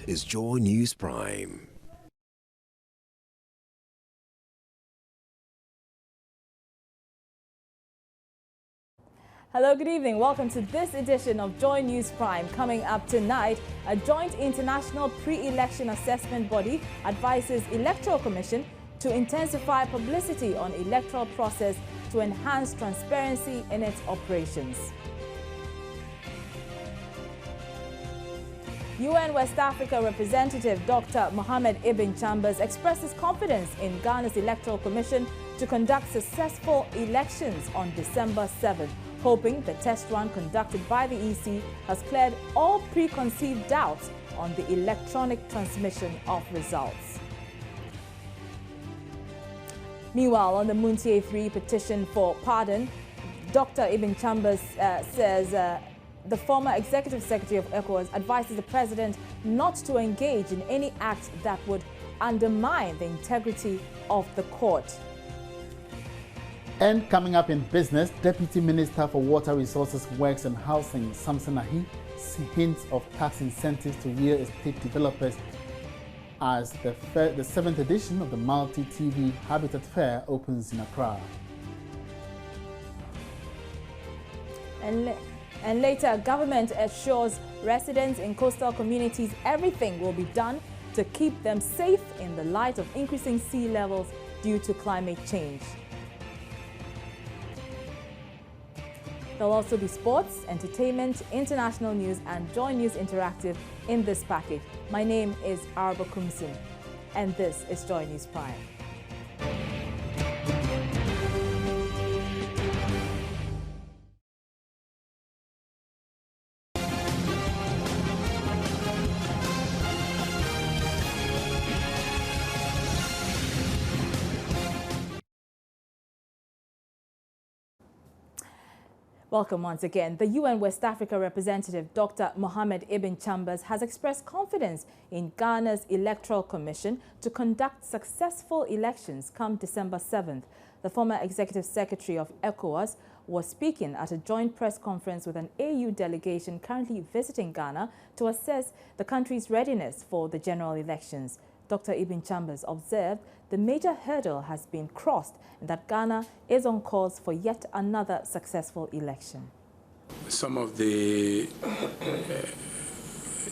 is Joy News Prime. Hello, good evening. Welcome to this edition of Joy News Prime. Coming up tonight, a joint international pre-election assessment body advises Electoral Commission to intensify publicity on electoral process to enhance transparency in its operations. UN West Africa representative Dr. Mohamed Ibn Chambers expresses confidence in Ghana's Electoral Commission to conduct successful elections on December 7th, hoping the test run conducted by the EC has cleared all preconceived doubts on the electronic transmission of results. Meanwhile, on the Muntie 3 petition for pardon, Dr. Ibn Chambers says the former executive secretary of ECOWAS advises the president not to engage in any act that would undermine the integrity of the court. And coming up in business, Deputy Minister for Water Resources, Works and Housing, Samson Ahi, hints of tax incentives to real estate developers as the 7th edition of the Multi-TV Habitat Fair opens in Accra. And later, government assures residents in coastal communities everything will be done to keep them safe in the light of increasing sea levels due to climate change. There'll also be sports, entertainment, international news and Joy News Interactive in this package. My name is Arba Kumsin and this is Joy News Prime. Welcome once again. The UN West Africa representative, Dr. Mohamed Ibn Chambers, has expressed confidence in Ghana's Electoral Commission to conduct successful elections come December 7th. The former executive secretary of ECOWAS was speaking at a joint press conference with an AU delegation currently visiting Ghana to assess the country's readiness for the general elections. Dr. Ibn Chambers observed the major hurdle has been crossed and that Ghana is on course for yet another successful election. Some of the,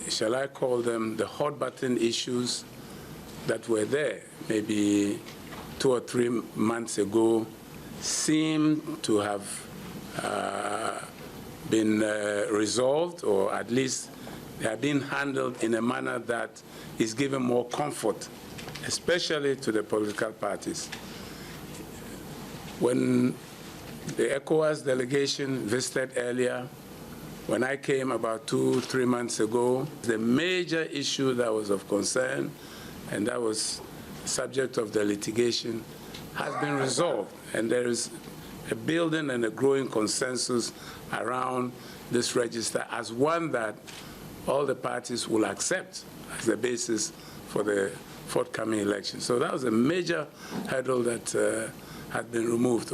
shall I call them, the hot button issues that were there maybe 2 or 3 months ago seem to have been resolved, or at least they have been handled in a manner that is giving more comfort, especially to the political parties. When the ECOWAS delegation visited earlier, when I came about 2 or 3 months ago, the major issue that was of concern, and that was subject of the litigation, has been resolved. And there is a building and a growing consensus around this register as one that all the parties will accept as the basis for the forthcoming election. So that was a major hurdle that had been removed.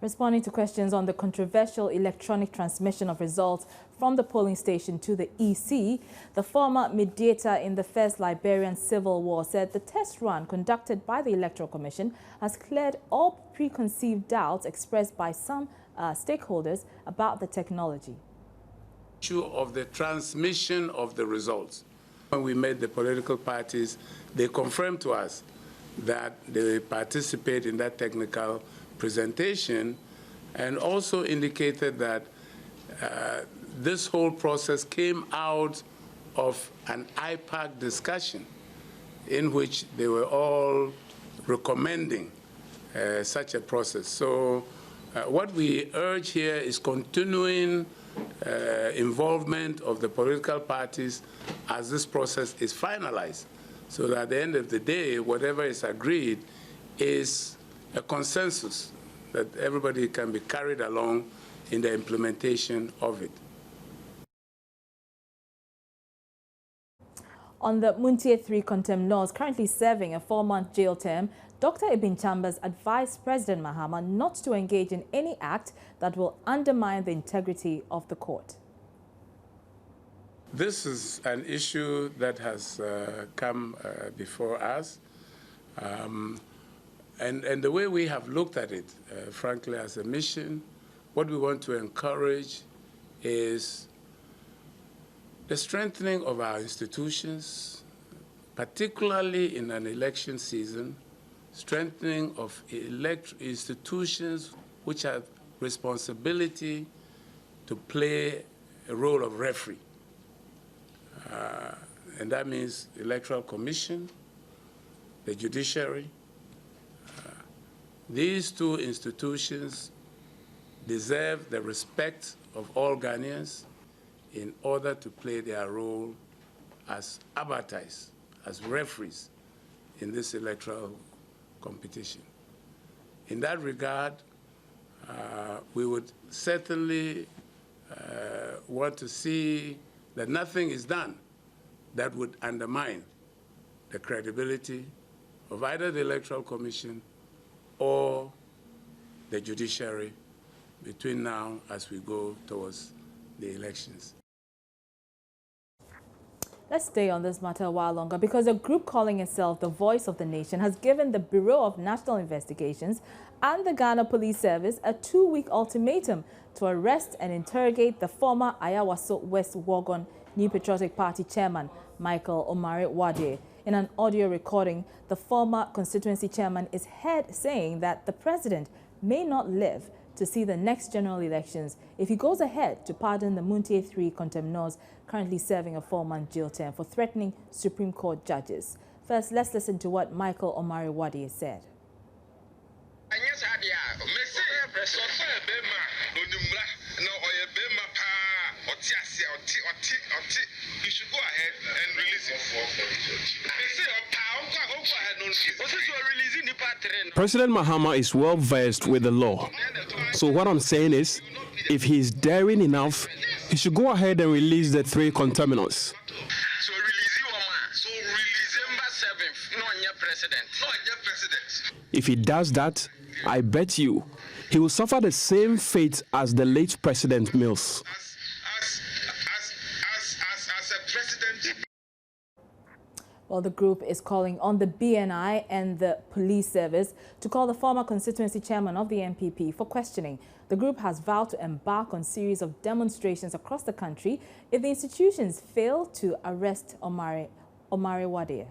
Responding to questions on the controversial electronic transmission of results from the polling station to the EC, the former mediator in the First Liberian Civil War said the test run conducted by the Electoral Commission has cleared all preconceived doubts expressed by some stakeholders about the technology. Issue of the transmission of the results. When we met the political parties, they confirmed to us that they participate in that technical presentation and also indicated that this whole process came out of an IPAC discussion in which they were all recommending such a process. So what we urge here is continuing involvement of the political parties as this process is finalized, so that at the end of the day, whatever is agreed is a consensus that everybody can be carried along in the implementation of it. On the Muntie 3 Contempt laws currently serving a 4-month jail term, Dr. Ibn Chambers advised President Mahama not to engage in any act that will undermine the integrity of the court. This is an issue that has come before us. And the way we have looked at it, frankly, as a mission, what we want to encourage is the strengthening of our institutions, particularly in an election season, strengthening of institutions which have responsibility to play a role of referee. And that means Electoral Commission, the judiciary. These two institutions deserve the respect of all Ghanaians in order to play their role as arbiters, as referees in this electoral competition. In that regard, we would certainly want to see that nothing is done that would undermine the credibility of either the Electoral Commission or the judiciary between now as we go towards the elections. Let's stay on this matter a while longer because a group calling itself the Voice of the Nation has given the Bureau of National Investigations and the Ghana Police Service a 2-week ultimatum to arrest and interrogate the former Ayawaso West Wuogon New Patriotic Party chairman, Michael Omari Wade. In an audio recording, the former constituency chairman is heard saying that the president may not live to see the next general elections if he goes ahead to pardon the Muntie 3 Contempt North currently serving a 4-month jail term for threatening Supreme Court judges. First, let's listen to what Michael Omari Wade said. You should go ahead and release it. President Mahama is well versed with the law. So what I'm saying is, if he's daring enough, he should go ahead and release the 3 contaminants. So release December 7th. No, president. If he does that, I bet you he will suffer the same fate as the late President Mills. As a president. Well, the group is calling on the BNI and the police service to call the former constituency chairman of the NPP for questioning. The group has vowed to embark on a series of demonstrations across the country if the institutions fail to arrest Omari Wade.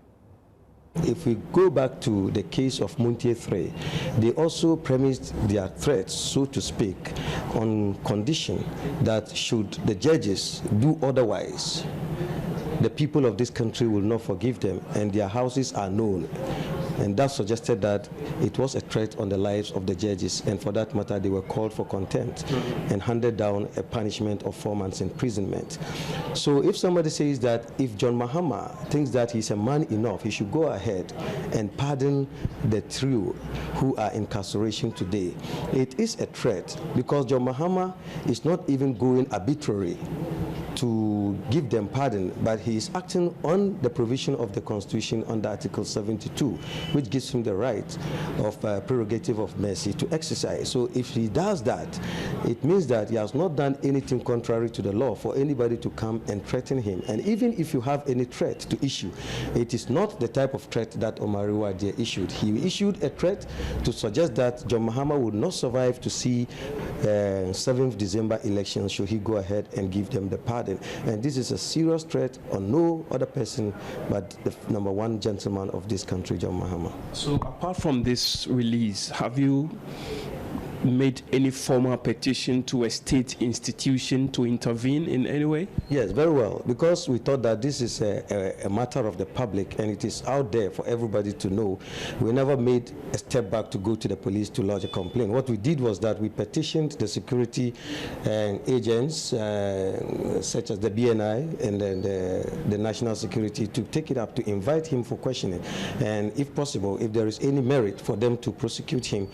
If we go back to the case of Muntie 3, they also premised their threats, so to speak, on condition that should the judges do otherwise, the people of this country will not forgive them, and their houses are known. And that suggested that it was a threat on the lives of the judges, and for that matter, they were called for contempt and handed down a punishment of 4 months imprisonment. So if somebody says that if John Mahama thinks that he's a man enough, he should go ahead and pardon the 3 who are in incarceration today, it is a threat, because John Mahama is not even going arbitrary to give them pardon, but he is acting on the provision of the Constitution under Article 72, which gives him the right of prerogative of mercy to exercise. So if he does that, it means that he has not done anything contrary to the law for anybody to come and threaten him. And even if you have any threat to issue, it is not the type of threat that Omari Wade issued. He issued a threat to suggest that John Mahama would not survive to see 7th December elections should he go ahead and give them the pardon. And this is a serious threat on no other person but the #1 gentleman of this country, John Mahama. So apart from this release, have you made any formal petition to a state institution to intervene in any way? Yes, very well, because we thought that this is a matter of the public and it is out there for everybody to know. We never made a step back to go to the police to lodge a complaint. What we did was that we petitioned the security agents such as the BNI and then the national security to take it up, to invite him for questioning, and if possible, if there is any merit for them to prosecute him,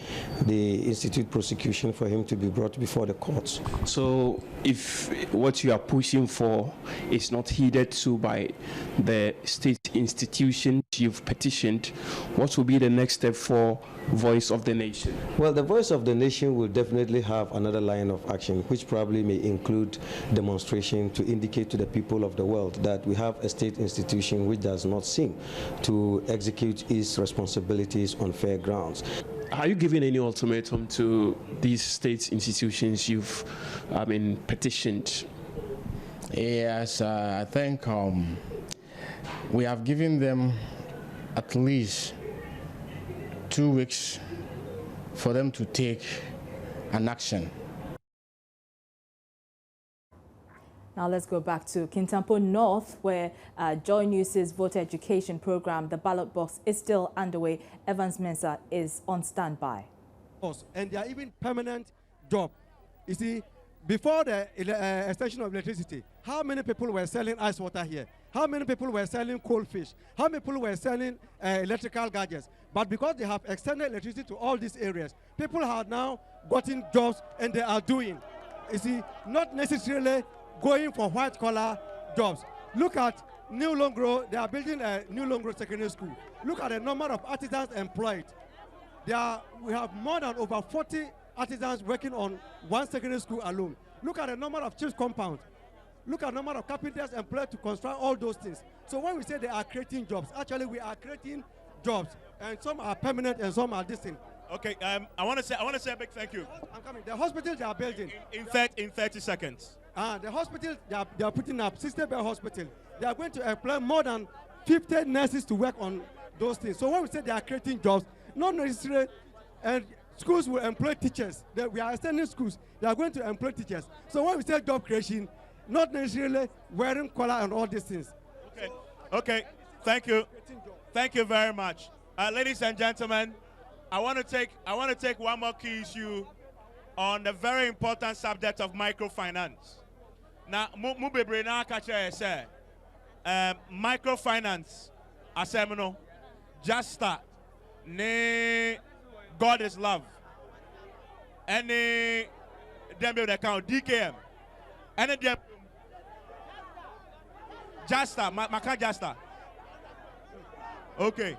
the institute prosecution for him to be brought before the courts. So if what you are pushing for is not heeded to by the state institution, you've petitioned, what will be the next step for Voice of the Nation? Well, the Voice of the Nation will definitely have another line of action, which probably may include demonstration to indicate to the people of the world that we have a state institution which does not seem to execute its responsibilities on fair grounds. Are you giving any ultimatum to these state institutions you've petitioned? Yes, I think we have given them at least 2 weeks for them to take an action. Now let's go back to Kintampo North, where Joy News' voter education program, the ballot box, is still underway. Evans Mensah is on standby. And they are even permanent job. You see, before the extension of electricity, how many people were selling ice water here? How many people were selling cold fish? How many people were selling electrical gadgets? But because they have extended electricity to all these areas, people have now gotten jobs and they are doing. You see, not necessarily going for white-collar jobs. Look at New Longro. They are building a New Longro secondary school. Look at the number of artisans employed. We have more than over 40 artisans working on one secondary school alone. Look at the number of chiefs compounds. Look at the number of carpenters employed to construct all those things. So when we say they are creating jobs, actually we are creating jobs, and some are permanent and some are distinct. Okay, I want to say a big thank you. I'm coming. The hospitals they are building. In 30 seconds. The hospitals they are putting up 60-bed hospital. They are going to employ more than 50 nurses to work on those things. So when we say they are creating jobs, not necessarily, and schools will employ teachers. We are extending schools. They are going to employ teachers. So when we say job creation, not necessarily wearing collar and all these things. Okay. Okay. Thank you. Thank you very much, ladies and gentlemen. I want to take one more key issue on the very important subject of microfinance. Now, microfinance, asemino, just start. Ne, God is love. Any them build account DKM. Any them just start. Maka just start. Okay,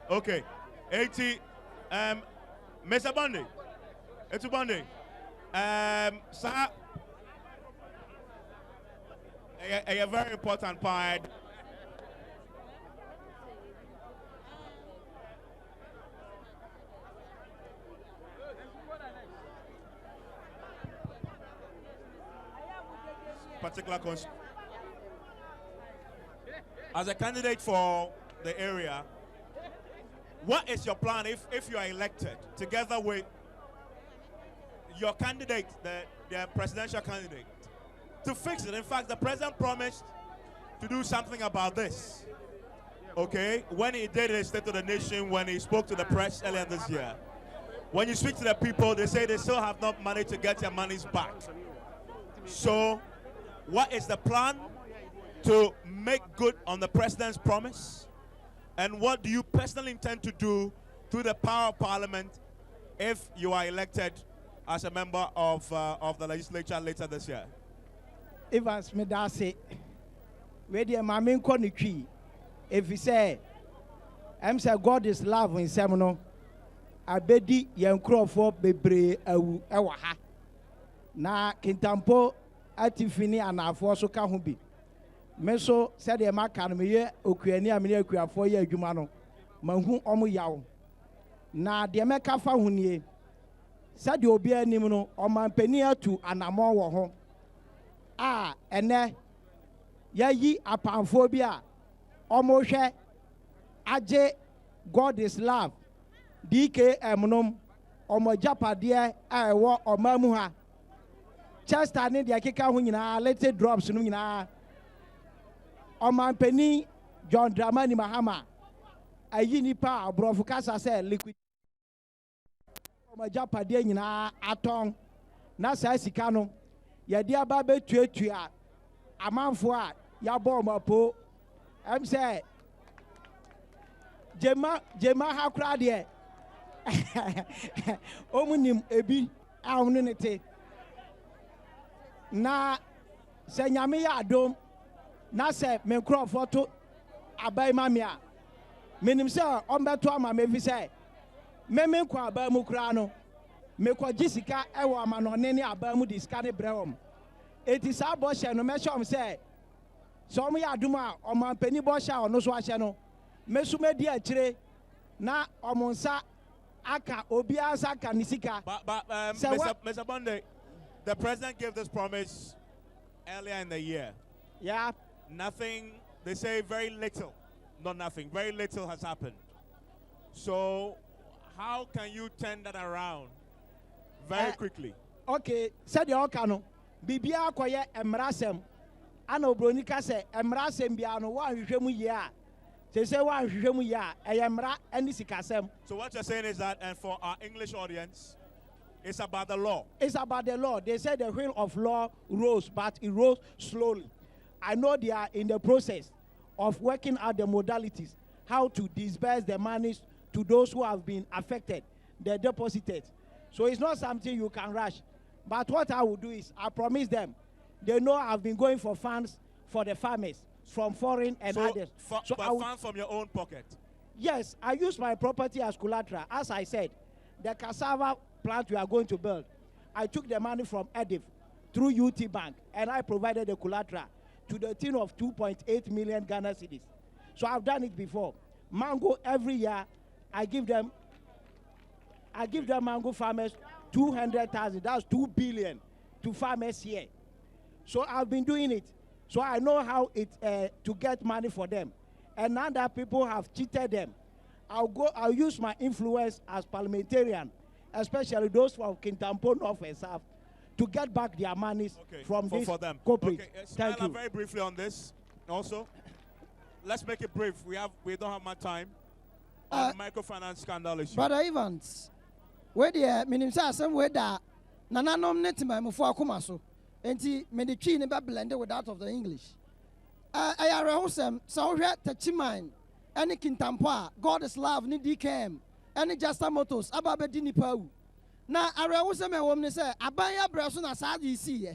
okay. 80. Mr. Bundy. It's Bundy. Sir. A very important part. Particular as a candidate for the area, what is your plan if you are elected together with your candidate, the presidential candidate, to fix it? In fact, the president promised to do something about this. Okay, when he did his State of the Nation, when he spoke to the press earlier this year, when you speak to the people, they say they still have not money to get their monies back. So, what is the plan to make good on the president's promise? And what do you personally intend to do through the power of parliament if you are elected as a member of the legislature later this year? Evans Medase, where the Mamin Koniki, if he say, I'm say God is love in Seminole, I bedi yankro for bebre ewaha. Na Kintampo atifini anafo so ka ho bi. Meso said the makan me okuani amene akuafo ye adwuma no. Manhu omo yawo. Na de meka fa ho nie. Said obi anim no omampani atu anamo wo ho. Ene yayi apamfo bi a omo hwe age God is love. DKM nom omo japade a ewo omamu ha. Chester ne de akeka ho nyina little drops no nyina. Omampani John Dramani Mahama ayi nipa abrofo kasa se liquid omo japade nyina aton na sa sika no ye de aba betuatua amanfo a ya bo omapo em say jema ha kra de omunim ebi ahunu nete na se nyame ya adom na se me nkrofo to abai mamia Menim say ombeto ama me fi say me kwa aba mu kra no me kwa gisika e wo ama no ne aba mu disika ne brewom. Eti sa bo hye no me hye say so mo ya adum a oman pani bo hye a ono so ahye no me su me di akire na omonsa aka obi ansa ka nisika. But Mr. Bonde, the president gave this promise earlier in the year. Yeah. Nothing, they say very little, not nothing, very little has happened. So how can you turn that around very quickly? Okay, said the Okano, Bibia Koye Emrasem, Ano Bronica say Emrasem Biano, one Shemu ya. They say one Shemu ya, Emra and Nisikasem. So what you're saying is that, and for our English audience, it's about the law. It's about the law. They said the wheel of law rose, but it rose slowly. I know they are in the process of working out the modalities, how to disburse the monies to those who have been affected, the depositors. So it's not something you can rush. But what I will do is, I promise them, they know I've been going for funds for the farmers from foreign and others. So funds from your own pocket? Yes, I use my property as collateral. As I said, the cassava plant we are going to build, I took the money from EDIF through UT Bank, and I provided the collateral to the tune of 2.8 million Ghana cedis. So I've done it before. Mango, every year, I give them mango farmers 200,000. That's 2 billion to farmers here. So I've been doing it. So I know how to get money for them. And now that people have cheated them, I'll use my influence as parliamentarian, especially those from Kintampo North and South, to get back their monies from this them. corporate. Okay. Thank you. Very briefly on this also. Let's make it brief. We don't have much time. On the microfinance scandal issue. Brother Evans, where the minister some way that Nana nominate my mufo akuma so. Enti me the tree never blended with that of the English. I are wholesome, so here Tachiman, any Kintampo, God is love, ni DKM, any Justa Motos, Ababe Dinipo. Now I wholesome a woman say, Abaya Brasun as I see.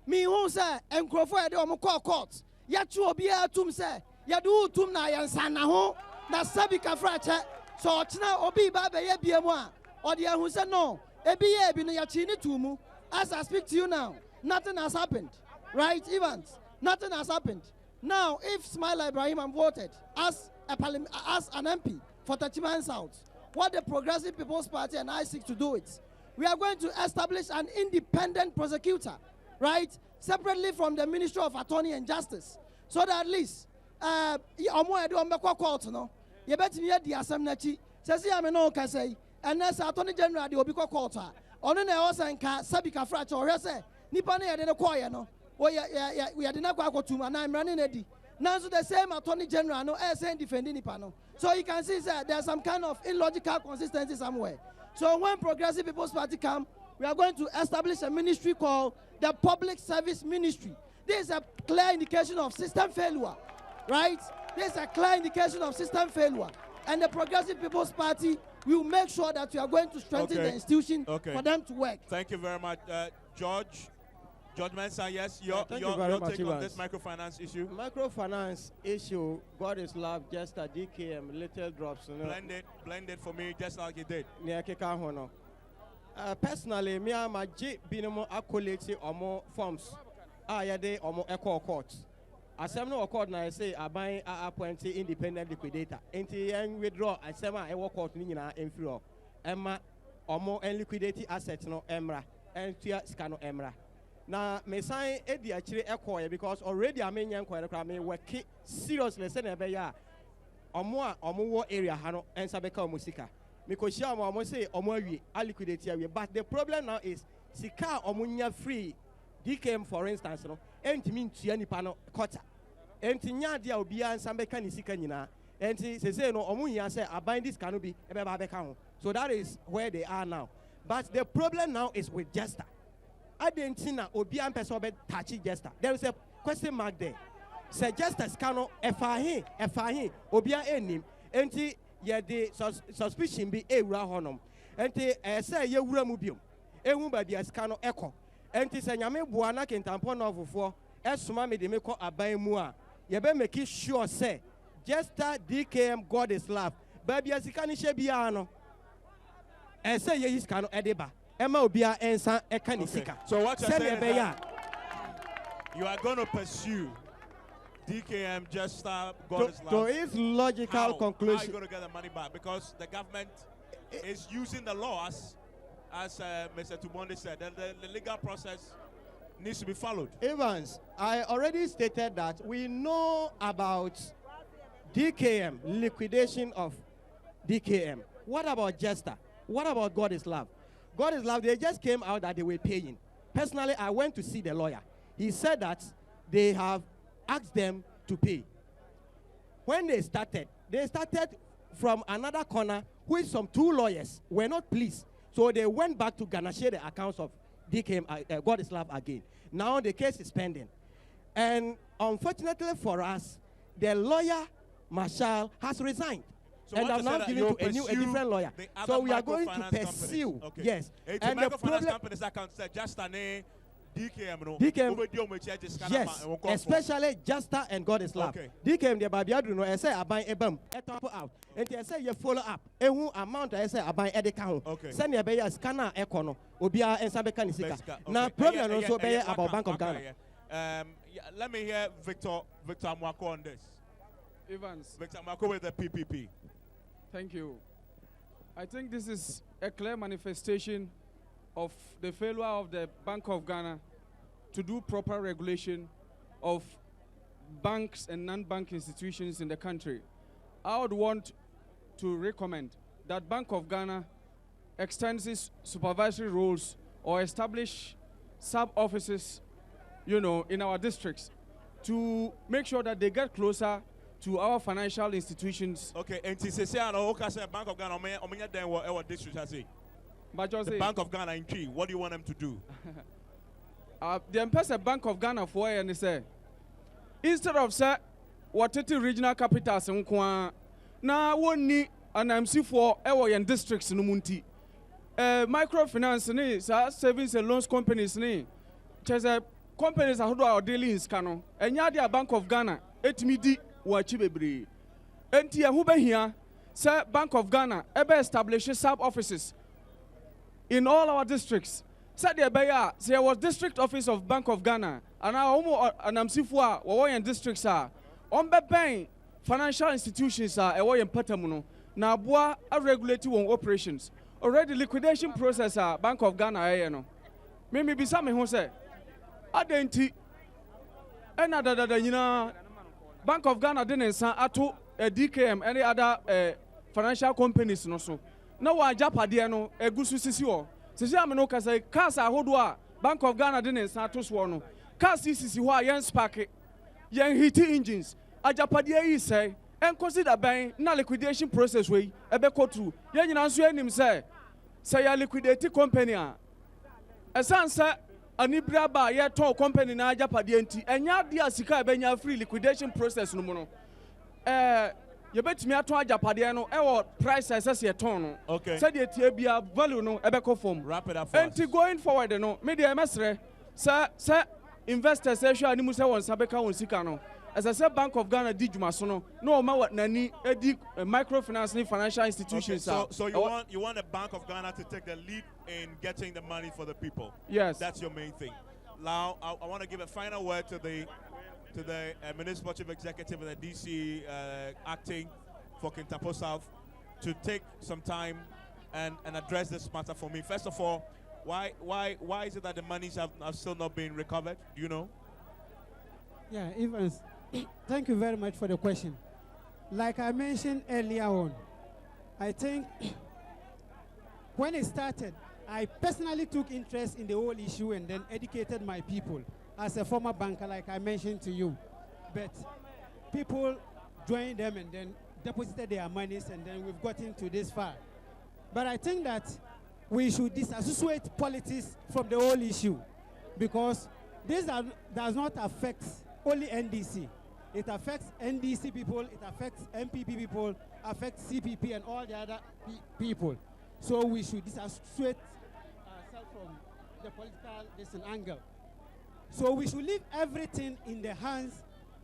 Me who say, and Crawford or court. Yatu obia tum say, Yadu tum na yansana ho, na Sabika fracha, so China obi Baba Yabiamwa, or the who said no, Ebia bin Yachini tumu. As I speak to you now, nothing has happened. Right, Evans? Nothing has happened. Now, if Smile Ibrahim am voted as an MP for Tachiman South, what the Progressive People's Party and I seek to do is, we are going to establish an independent prosecutor, right, separately from the Ministry of Attorney and Justice, so that at least, you bet me at the assembly, says, I mean, no, can say, and as Attorney General, the Obico Quarter, on an hour and Sabika fracture, or say, Nipane had in a choir, no. Oh, yeah, we had enough to and I'm running Eddie. Now, so the same Attorney General, no, saying defending Nipano. So you can see that there's some kind of illogical consistency somewhere. So when Progressive People's Party come, we are going to establish a ministry called the Public Service Ministry. This is a clear indication of system failure, right? This is a clear indication of system failure. And the Progressive People's Party will make sure that we are going to strengthen the institution for them to work. Thank you very much. George Mensah, yes, your take on this microfinance issue. Microfinance issue, God is love, just a DKM, little drops. Blend it for me, just like you did. Personally, me and my G binamo accolade or more forms. Yade or more echo courts. As I'm no court now, I say I buy a appointee independent liquidator. Until withdraw, I say I work out Nina inferior. Emma or more and liquidated assets no Emra and Tia Scano Emra. Now, me sign Eddie actually echo because already I mean young me work seriously send a beya or more area hano and Sabeka Musika. Because you almost say or more we are liquidated. But the problem now is Sika or Munya free DKM for instance, no, and mean Tiani Pano Kota. And Tinya dia Obia and Sambeka Nisikanina. And say no Omunya say I bind this cannot be a Babacao. So that is where they are now. But the problem now is with Jester. I didn't see now Obian Pesobe touchy Jester. There is a question mark there. Say Jester Scano, Efahi, Obia Enim, and the suspicion be a rahonum. And say ye Ramubium, Ewumba the Scano Echo. And tis a Yame Buana Kintampo North for Esuma me de Meko Abaimua. Ye be make sure say Jester, DKM, God is love. Baby, as you can shebiano. And say ye is cano edeba. Emma Obia and San Ekanisika. So what you're saying is that you are going to pursue DKM, Jester, God is love. So it's logical conclusion. How are you going to get the money back? Because the government is using the laws, as Mr. Tumonde said, the legal process needs to be followed. Evans, I already stated that we know about DKM, liquidation of DKM. What about Jester? What about God is love? God is love, they just came out that they were paying. Personally, I went to see the lawyer. He said that they have asked them to pay. When they started from another corner, which some two lawyers were not pleased. So they went back to Ghana, share the accounts of DKM, God is love again. Now the case is pending. And unfortunately for us, the lawyer, Marshall, has resigned. So and I'm now giving to a different lawyer. So we are going to pursue. Okay. Yes. And the problem companies that can say just DKM, yes, especially Jester and God is love. Okay. DKM, the Babiadu, no, I say I buy a bum, a top out. And I say you follow up. A amount I say I buy a account. Okay. Send your bay a scanner econo, Obia and Sabecanisika. Now, problem also bay about Bank of Ghana. Let me hear Victor Mwako on this. Evans. Victor Mwako with the PPP. Thank you. I think this is a clear manifestation of the failure of the Bank of Ghana to do proper regulation of banks and non-bank institutions in the country. I would want to recommend that Bank of Ghana extends its supervisory roles or establish sub-offices, in our districts to make sure that they get closer to our financial institutions. Okay, and to say, Bank of Ghana, our district has it. The Bank of Ghana in Key, what do you want them to do? The Empress Bank of Ghana for and they say, instead of say what regional capitals now one need an MC for our districts no munti. Microfinance ni savings and loans companies ni chese companies are our daily in scano. And ya Bank of Ghana etmidi wa chibebre. Enti ya hube here say Bank of Ghana ebe establish sub offices in all our districts. Said the Bayer, there was district office of Bank of Ghana, and now an Amsifua, Wawayan districts are on the financial institutions are away in Patamuno. Now, Boa are regulating on operations. Already liquidation process Bank of Ghana, maybe be some who say, Adenti, another, Bank of Ghana didn't say Atu, DKM, any other financial companies, no so. No one Japadiano, a good Sisio. Sisi no say cars are hodwa Bank of Ghana didn't start to swarno. Cars CCC who are young spark young heat engines. A Japadia say and consider buying na liquidation process way a beko through. Yan answer him say a liquidated company. A son say a Nibra ba ye to company na Japadianti and ya dia sika benya free liquidation process no mono. You bet me at Japadiano, our price as a ton. Okay. Said it here be a value no ebeko form. Wrap it up. And going forward, no, media mesre, sir, investors, and Musa on Sabeka on Sikano. As I said, Bank of Ghana did Masono, no matter nani, microfinance financial institutions. Okay. So you want the Bank of Ghana to take the lead in getting the money for the people. Yes. That's your main thing. Now, I want to give a final word to the Municipal Chief Executive of the DC acting for Kintampo South to take some time and address this matter for me. First of all, why is it that the monies have still not been recovered? Do you know? Yeah, Evans, thank you very much for the question. Like I mentioned earlier on, I think when it started, I personally took interest in the whole issue and then educated my people. As a former banker, like I mentioned to you, but people joined them and then deposited their monies and then we've gotten to this far. But I think that we should disassociate politics from the whole issue because this does not affect only NDC. It affects NDC people, it affects MPP people, affects CPP and all the other people. So we should disassociate ourselves from the political angle. So we should leave everything in the hands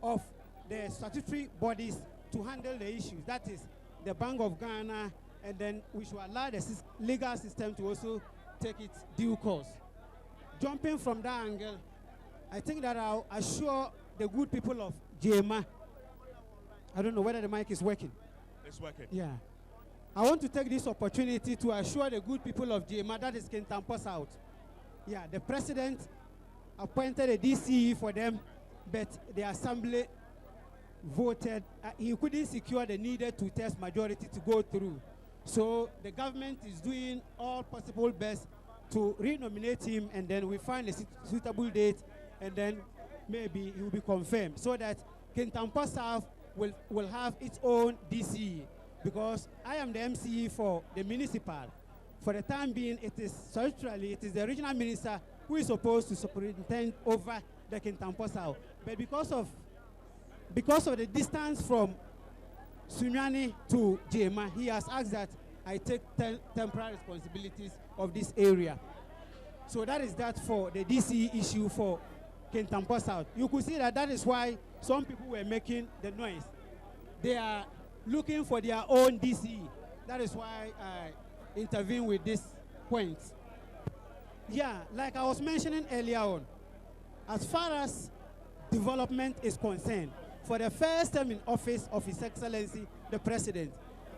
of the statutory bodies to handle the issues. That is the Bank of Ghana, and then we should allow the legal system to also take its due course. Jumping from that angle, I think that I'll assure the good people of Jema. I don't know whether the mic is working. It's working. Yeah. I want to take this opportunity to assure the good people of Jema, that is Kintampo South. Yeah, the president appointed a DCE for them, but the assembly voted. He couldn't secure the needed two-thirds majority to go through. So the government is doing all possible best to renominate him, and then we find a suitable date, and then maybe he will be confirmed, so that Kintampo South will have its own DCE, because I am the MCE for the municipal. For the time being, it is the regional minister who is supposed to superintend over the Kintampo South. But because of the distance from Sunyani to Jema, he has asked that I take temporary responsibilities of this area. So that is that for the DCE issue for Kintampo South. You could see that is why some people were making the noise. They are looking for their own DCE. That is why I intervene with this point. Yeah, like I was mentioning earlier on, as far as development is concerned, for the first time in office of His Excellency, the President,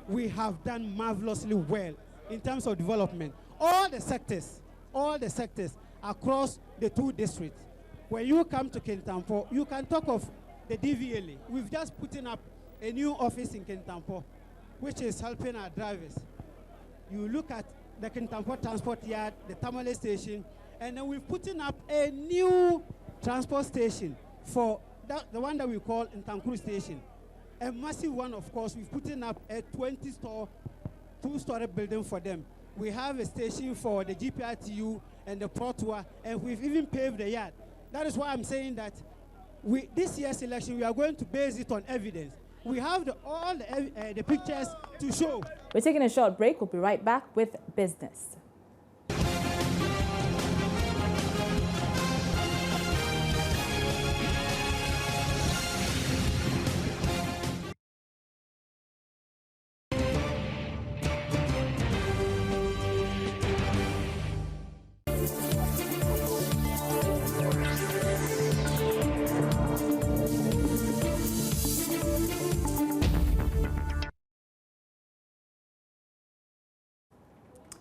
we have done marvelously well in terms of development. All the sectors across the two districts. When you come to Kintampo, you can talk of the DVLA. We've just put up a new office in Kintampo, which is helping our drivers. You look at the Kintampo Transport Yard, the Tamale Station, and then we've put up a new transport station for the one that we call Ntankuru Station. A massive one, of course. We've put up a 2-story building for them. We have a station for the GPRTU and the Pro Tour, and we've even paved the yard. That is why I'm saying that this year's election, we are going to base it on evidence. We have all the pictures to show. We're taking a short break. We'll be right back with business.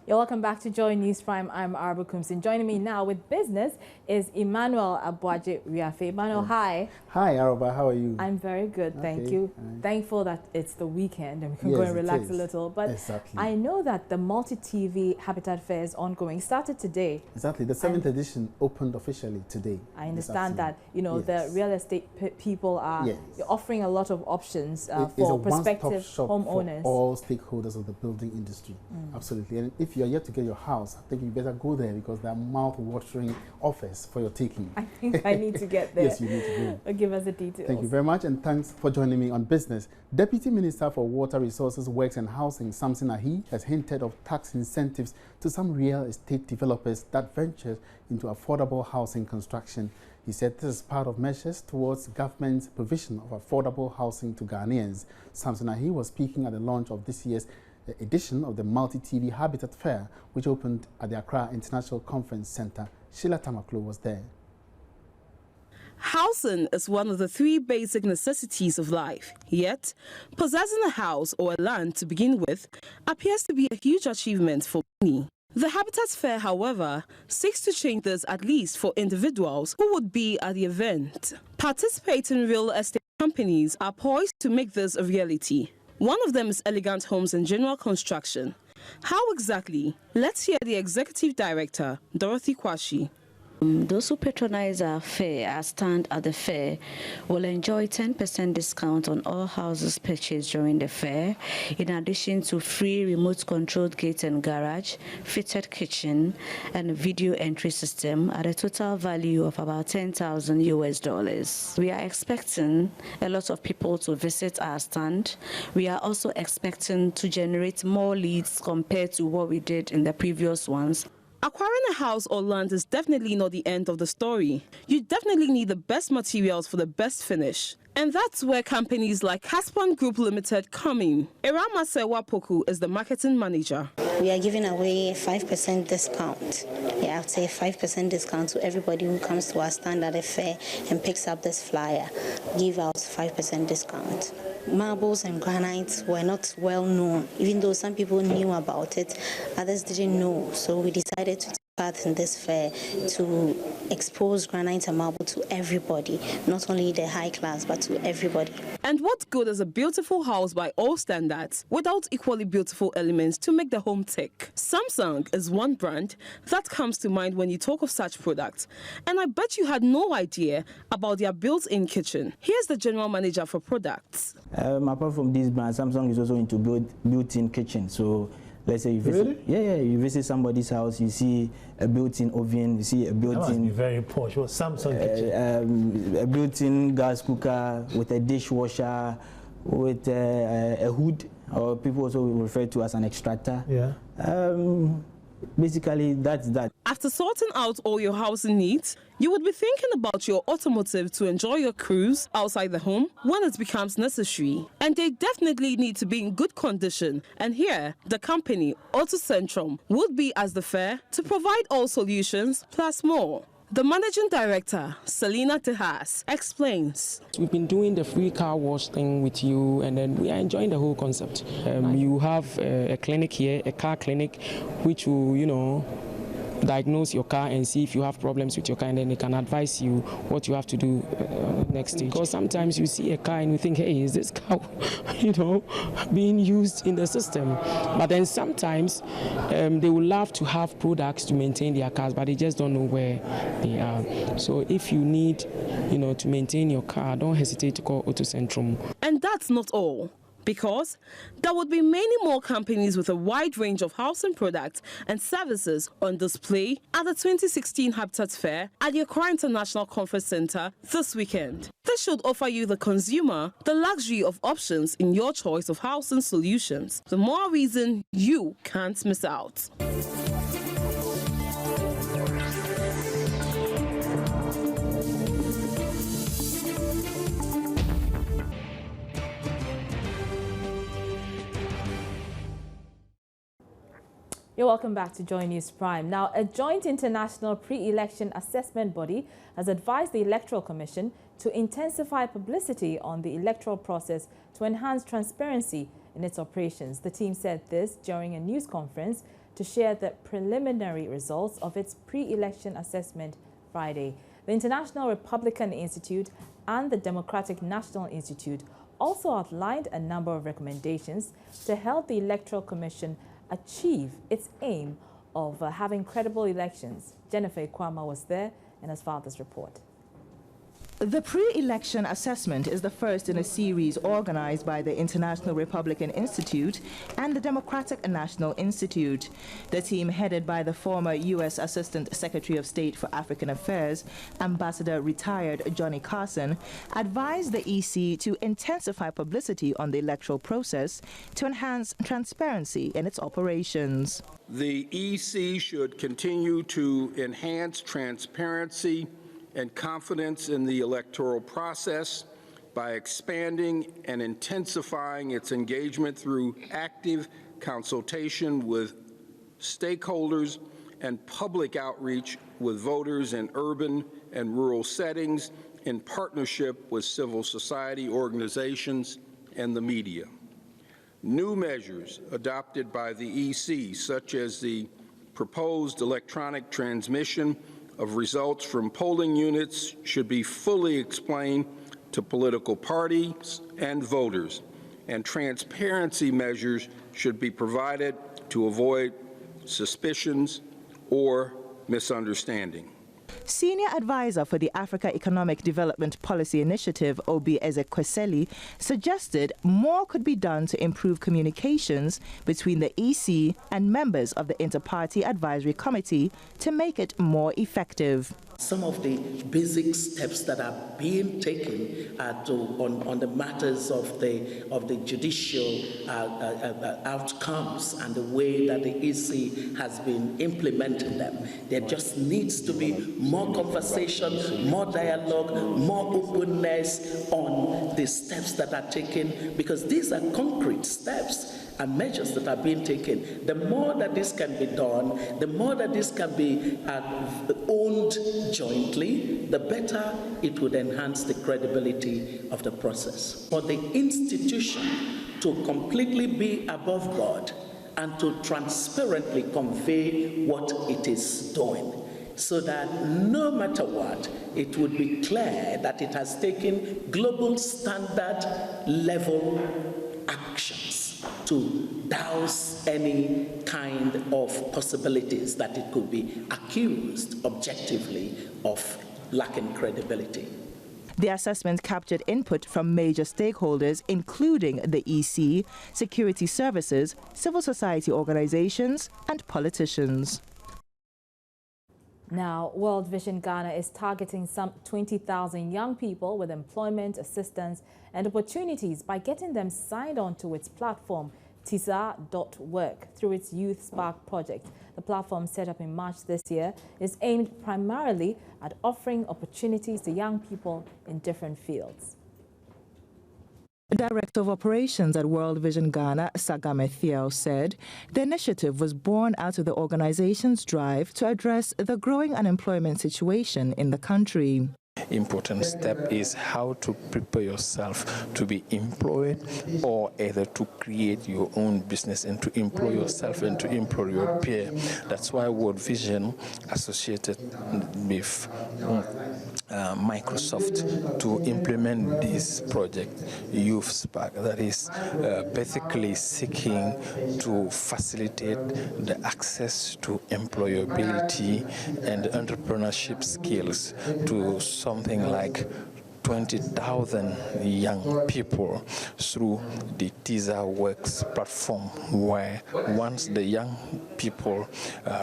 You're welcome back to Joy News Prime. I'm Arba Kumsin. Joining me now with business is Emmanuel Abuaje Riafe. Emmanuel, yes. Hi. Hi, Arba. How are you? I'm very good, thank you. Thankful that it's the weekend and we can go and relax a little. But exactly. I know that the multi-TV Habitat Fair is ongoing. Started today. Exactly. The 7th edition opened officially today. I understand that, you know, the real estate people are offering a lot of options for prospective homeowners. For all stakeholders of the building industry. Absolutely. And if you're yet to get your house, I think you better go there because there are mouth-watering offers for your taking. I think I need to get there. Yes, you need to go. Give us the details. Thank you very much, and thanks for joining me on business. Deputy Minister for Water Resources, Works and Housing, Samson Ahi, has hinted of tax incentives to some real estate developers that venture into affordable housing construction. He said this is part of measures towards government's provision of affordable housing to Ghanaians. Samson Ahi was speaking at the launch of this year's edition of the Multi-TV Habitat Fair, which opened at the Accra International Conference Center. Sheila Tamaklo was there. Housing is one of the 3 basic necessities of life. Yet, possessing a house or a land to begin with appears to be a huge achievement for many. The Habitat Fair, however, seeks to change this, at least for individuals who would be at the event. Participating real estate companies are poised to make this a reality. One of them is Elegant Homes and General Construction. How exactly? Let's hear the Executive Director, Dorothy Kwashi. Those who patronize our fair, our stand at the fair, will enjoy 10% discount on all houses purchased during the fair, in addition to free remote-controlled gate and garage, fitted kitchen, and a video entry system at a total value of about $10,000 US. We are expecting a lot of people to visit our stand. We are also expecting to generate more leads compared to what we did in the previous ones. Acquiring a house or land is definitely not the end of the story. You definitely need the best materials for the best finish. And that's where companies like Caspan Group Limited come in. Erama Sewa Poku is the marketing manager. We are giving away a 5% discount. Yeah, I'd say 5% discount to everybody who comes to our stand at the fair and picks up this flyer. Give out 5% discount. Marbles and granites were not well known. Even though some people knew about it, others didn't know. So we decided to take part in this fair to expose granite and marble to everybody, not only the high class, but to everybody. And what good is a beautiful house by all standards without equally beautiful elements to make the home tick? Samsung is one brand that comes to mind when you talk of such products. And I bet you had no idea about their built-in kitchen. Here's the general manager for products. Apart from these brands, Samsung is also into built-in kitchen. So let's say you visit, you visit somebody's house, you see a built-in oven, you see a built-in. That must be very posh. What Samsung kitchen? A built-in gas cooker with a dishwasher, with a hood, or people also refer to as an extractor. Yeah. Basically, that's that. After sorting out all your housing needs, you would be thinking about your automotive to enjoy your cruise outside the home when it becomes necessary. And they definitely need to be in good condition. And here, the company, Auto Centrum, would be as the fair to provide all solutions plus more. The managing director, Selina Tehas, explains. We've been doing the free car wash thing with you, and then we are enjoying the whole concept. You have a clinic here, a car clinic, which will, diagnose your car and see if you have problems with your car, and then they can advise you what you have to do next stage. Because sometimes you see a car and you think, hey, is this car, being used in the system? But then sometimes they would love to have products to maintain their cars, but they just don't know where they are. So if you need, to maintain your car, don't hesitate to call Auto Centrum. And that's not all. Because there would be many more companies with a wide range of housing products and services on display at the 2016 Habitat Fair at the Accra International Conference Center this weekend. This should offer you, the consumer, the luxury of options in your choice of housing solutions. The more reason you can't miss out. You're welcome back to Joy News Prime. Now, a joint international pre-election assessment body has advised the Electoral Commission to intensify publicity on the electoral process to enhance transparency in its operations. The team said this during a news conference to share the preliminary results of its pre-election assessment Friday. The International Republican Institute and the Democratic National Institute also outlined a number of recommendations to help the Electoral Commission achieve its aim of having credible elections. Jennifer Kwama was there and has filed this report. The pre-election assessment is the first in a series organized by the International Republican Institute and the Democratic National Institute. The team, headed by the former U.S. Assistant Secretary of State for African Affairs, Ambassador retired Johnny Carson, advised the EC to intensify publicity on the electoral process to enhance transparency in its operations. The EC should continue to enhance transparency and confidence in the electoral process by expanding and intensifying its engagement through active consultation with stakeholders and public outreach with voters in urban and rural settings in partnership with civil society organizations and the media. New measures adopted by the EC, such as the proposed electronic transmission of results from polling units, should be fully explained to political parties and voters, and transparency measures should be provided to avoid suspicions or misunderstanding. Senior advisor for the Africa Economic Development Policy Initiative, Obi Ezekwesili, suggested more could be done to improve communications between the EC and members of the Inter-Party Advisory Committee to make it more effective. Some of the basic steps that are being taken on the matters of the judicial outcomes and the way that the EC has been implementing them. There just needs to be more conversation, more dialogue, more openness on the steps that are taken, because these are concrete steps and measures that are being taken. The more that this can be done, the more that this can be owned jointly, the better it would enhance the credibility of the process. For the institution to completely be above board and to transparently convey what it is doing, so that no matter what, it would be clear that it has taken global standard level actions to douse any kind of possibilities that it could be accused objectively of lacking credibility. The assessment captured input from major stakeholders, including the EC, security services, civil society organizations, and politicians. Now, World Vision Ghana is targeting some 20,000 young people with employment, assistance and opportunities by getting them signed on to its platform, Tiza.work, through its Youth Spark project. The platform, set up in March this year, is aimed primarily at offering opportunities to young people in different fields. Director of Operations at World Vision Ghana, Sagame Thiao, said the initiative was born out of the organization's drive to address the growing unemployment situation in the country. Important step is how to prepare yourself to be employed, or either to create your own business and to employ yourself and to employ your peer. That's why World Vision associated with Microsoft to implement this project, Youth Spark, that is basically seeking to facilitate the access to employability and entrepreneurship skills to something like 20,000 young people through the Tiza Works platform, where once the young people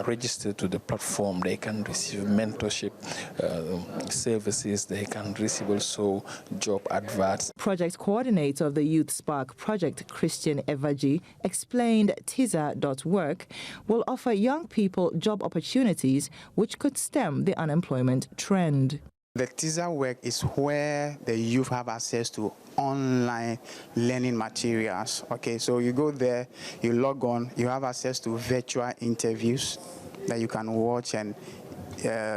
register to the platform, they can receive mentorship services, they can receive also job adverts. Project coordinator of the Youth Spark project, Christian Evaji, explained Tiza.work will offer young people job opportunities which could stem the unemployment trend. The Tiza work is where the youth have access to online learning materials. Okay, so you go there, you log on, you have access to virtual interviews that you can watch and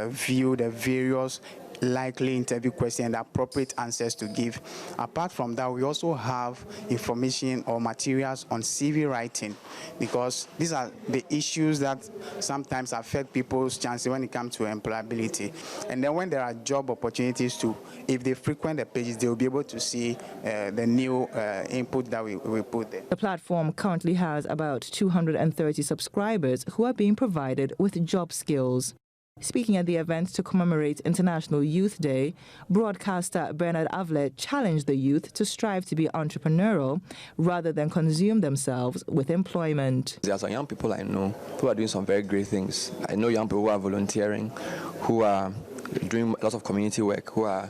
view the various likely interview questions and appropriate answers to give. Apart from that, we also have information or materials on CV writing, because these are the issues that sometimes affect people's chances when it comes to employability. And then when there are job opportunities too, if they frequent the pages, they will be able to see the new input that we put there. The platform currently has about 230 subscribers who are being provided with job skills. Speaking at the event to commemorate International Youth Day, broadcaster Bernard Avlet challenged the youth to strive to be entrepreneurial rather than consume themselves with employment. There are some young people I know who are doing some very great things. I know young people who are volunteering, who are doing lots of community work, who are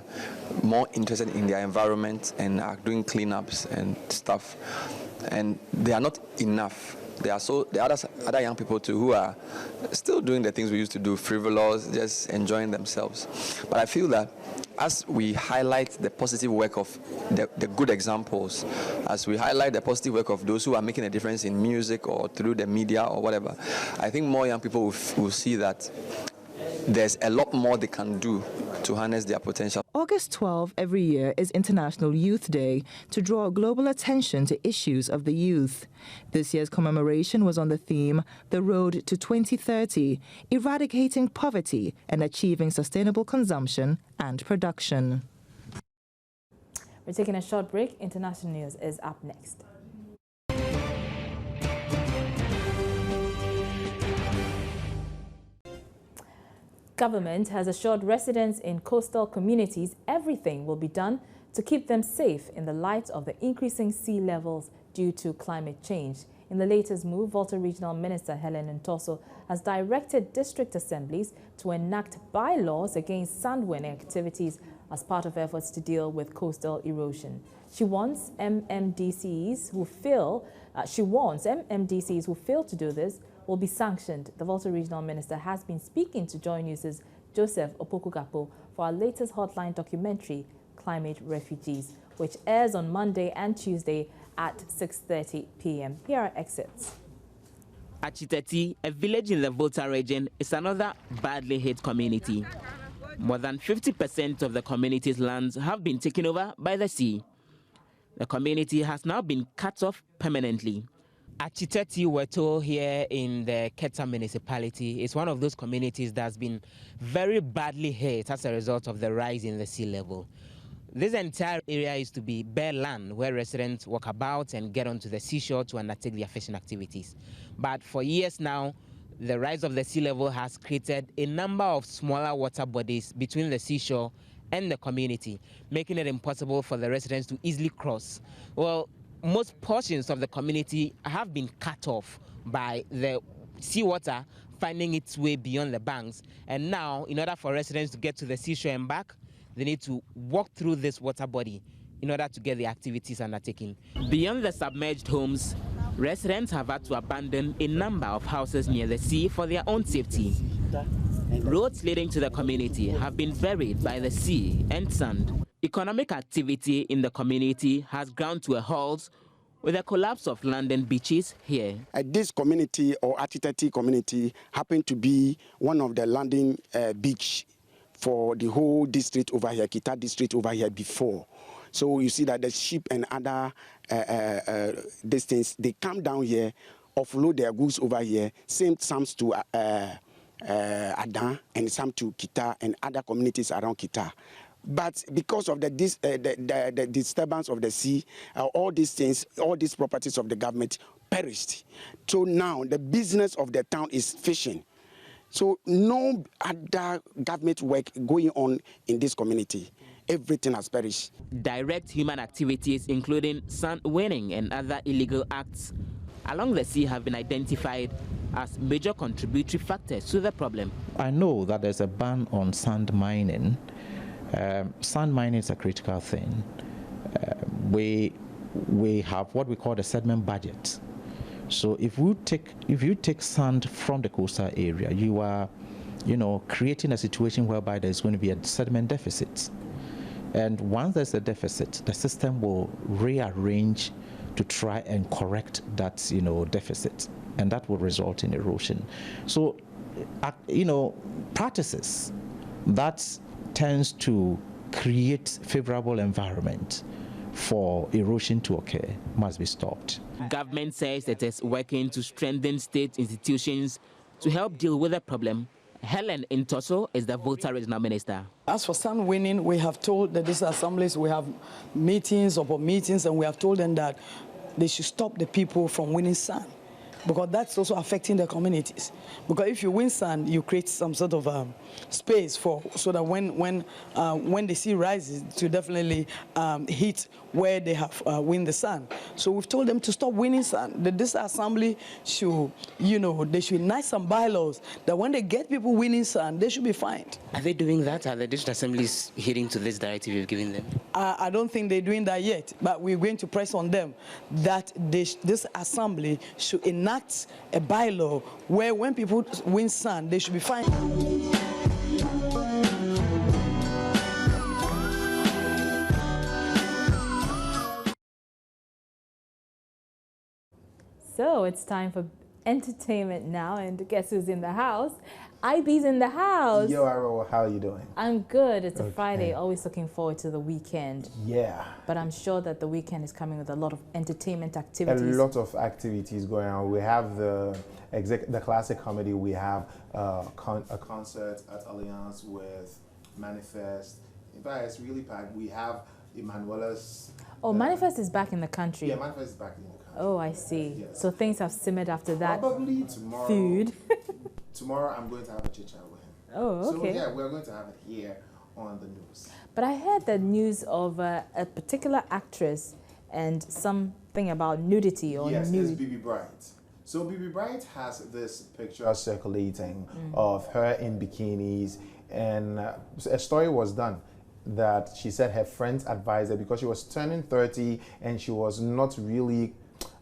more interested in their environment and are doing cleanups and stuff. And they are not enough. There are other young people too who are still doing the things we used to do, frivolous, just enjoying themselves. But I feel that as we highlight the positive work of the good examples, as we highlight the positive work of those who are making a difference in music or through the media or whatever, I think more young people will see that there's a lot more they can do to harness their potential. August 12 every year is International Youth Day to draw global attention to issues of the youth. This year's commemoration was on the theme, The Road to 2030, Eradicating Poverty and Achieving Sustainable Consumption and Production. We're taking a short break. International news is up next. Government has assured residents in coastal communities everything will be done to keep them safe in the light of the increasing sea levels due to climate change. In the latest move, Volta Regional Minister Helen Ntoso has directed district assemblies to enact bylaws against sand-winning activities as part of efforts to deal with coastal erosion. She wants MMDCs who fail to do this will be sanctioned. The Volta Regional Minister has been speaking to Joy News' Joseph Opoku-Gapo for our latest hotline documentary, Climate Refugees, which airs on Monday and Tuesday at 6:30 p.m. Here are excerpts. Achiteti, a village in the Volta region, is another badly hit community. More than 50% of the community's lands have been taken over by the sea. The community has now been cut off permanently. Achiteti, we're told here in the Keta municipality, is one of those communities that's been very badly hit as a result of the rise in the sea level. This entire area used to be bare land where residents walk about and get onto the seashore to undertake their fishing activities. But for years now, the rise of the sea level has created a number of smaller water bodies between the seashore and the community, making it impossible for the residents to easily cross. Well, most portions of the community have been cut off by the seawater finding its way beyond the banks. And now, in order for residents to get to the seashore and back, they need to walk through this water body in order to get the activities undertaken. Beyond the submerged homes, residents have had to abandon a number of houses near the sea for their own safety. Roads leading to the community have been buried by the sea and sand. Economic activity in the community has ground to a halt with the collapse of London beaches here. This community, or Achiteti community, happened to be one of the landing beach for the whole district over here, Kita district over here before. So you see that the ship and other things, they come down here, offload their goods over here, same some to Adan and some to Kita and other communities around Kita. But because of the disturbance of the sea, all these things, all these properties of the government perished. So now the business of the town is fishing. So no other government work going on in this community. Everything has perished. Direct human activities, including sand winning and other illegal acts along the sea, have been identified as major contributory factors to the problem. I know that there's a ban on sand mining. Sand mining is a critical thing. We have what we call the sediment budget. So if you take sand from the coastal area, you are, creating a situation whereby there's going to be a sediment deficit. And once there's a deficit, the system will rearrange to try and correct that, deficit, and that will result in erosion. So, practices that tends to create favorable environment for erosion to occur must be stopped. Government says it is working to strengthen state institutions to help deal with the problem. Helen Ntoso is the Volta Regional Minister. As for sand winning, we have told the district assemblies, we have meetings upon meetings, and we have told them that they should stop the people from winning sand, because that's also affecting the communities. Because if you win sand, you create some sort of space so that when the sea rises, to definitely hit where they have win the sand. So we've told them to stop winning sand. The district assembly should, they should enact some bylaws that when they get people winning sand, they should be fined. Are they doing that? Are the district assemblies heeding to this directive you've given them? I don't think they're doing that yet, but we're going to press on them that this assembly should enact a bylaw where when people win sand, they should be fined. So it's time for entertainment now, and guess who's in the house? IB's in the house. Yo, Aro, how are you doing? I'm good. It's a Friday. Always looking forward to the weekend. Yeah. But I'm sure that the weekend is coming with a lot of entertainment activities. A lot of activities going on. We have the classic comedy. We have a concert at Alliance with Manifest. In fact, it's really packed. We have Emanuela's. Oh, Manifest is back in the country. Yeah, Manifest is back in the country. Oh, I see. Yes. So things have simmered after that. Probably tomorrow. Food. Tomorrow I'm going to have a chit chat with him. Oh, okay. So yeah, we're going to have it here on the news. But I heard the news of a particular actress and something about nudity or yes, nude. it's Bibi Bright. So Bibi Bright has this picture circulating of her in bikinis, and a story was done that she said her friends advised her because she was turning 30 and she was not really,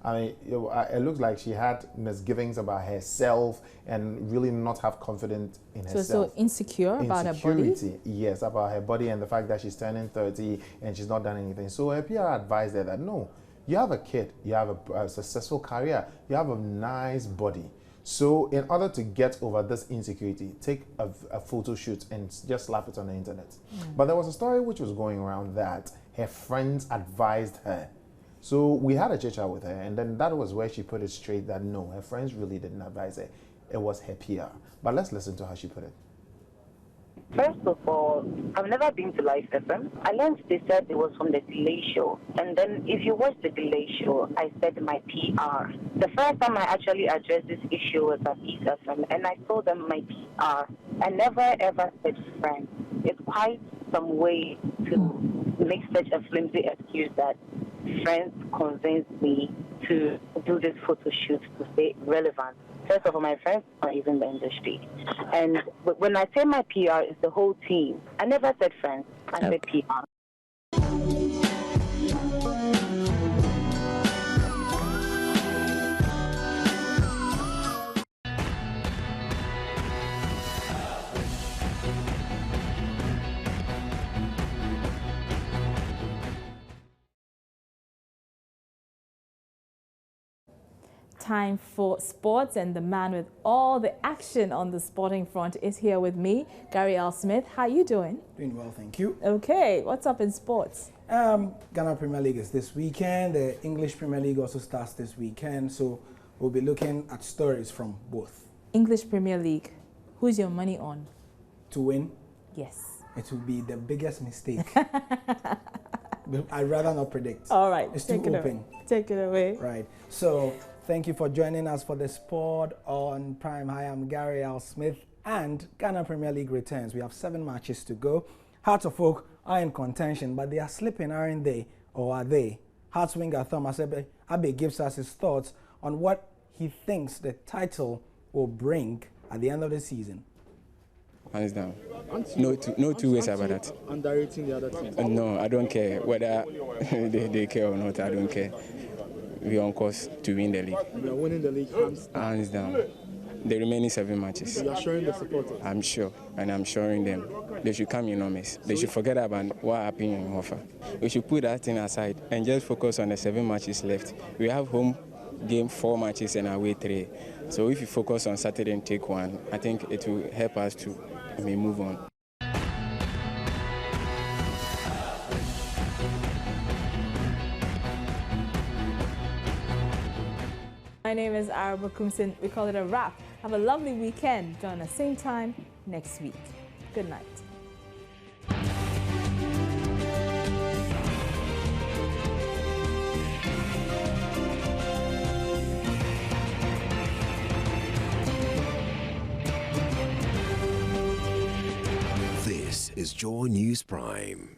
it looks like she had misgivings about herself and really not have confidence in herself. So insecure about her body? Yes, about her body and the fact that she's turning 30 and she's not done anything. So her PR advised her that no, you have a kid, you have a successful career, you have a nice body. So in order to get over this insecurity, take a photo shoot and just slap it on the internet. But there was a story which was going around that her friends advised her. So we had a chit-chat with her, and then that was where she put it straight that no, her friends really didn't advise her. It was her PR. But let's listen to how she put it. First of all, I've never been to Live FM. I learned they said it was from the Delay Show. And then if you watch the Delay Show, I said my PR. The first time I actually addressed this issue was at East FM, and I told them my PR. I never ever said friend. It's quite some way to make such a flimsy excuse that friends convinced me to do this photo shoot to stay relevant. First of all, my friends are even in the industry. And when I say my PR, it's the whole team. I never said friends, I said PR. Time for sports, and the man with all the action on the sporting front is here with me, Gary L. Smith. How you doing? Doing well, thank you. Okay, what's up in sports? Ghana Premier League is this weekend. The English Premier League also starts this weekend, so we'll be looking at stories from both. English Premier League, who's your money on? To win? Yes. It will be the biggest mistake. I'd rather not predict. All right, it's too open. Take it away. Right. So thank you for joining us for the Sport on Prime. Hi, I'm Gary L. Smith, and Ghana Premier League returns. We have 7 matches to go. Hearts of Oak are in contention, but they are slipping, aren't they? Or are they? Hearts winger Thomas Abe gives us his thoughts on what he thinks the title will bring at the end of the season. Hands down. No two ways about that. Underrating the other teams? No, I don't care whether they care or not. I don't care. We are on course to win the league. We are winning the league hands down. The remaining 7 matches. You are showing the supporters? I'm sure, and I'm showing them. They should come in on us. They should forget about what happened in Hoffa. We should put that thing aside and just focus on the 7 matches left. We have home game 4 matches and away 3. So if you focus on Saturday and take 1, I think it will help us to move on. My name is Araba Kumsin. We call it a wrap. Have a lovely weekend. Join us same time next week. Good night. This is Joy News Prime.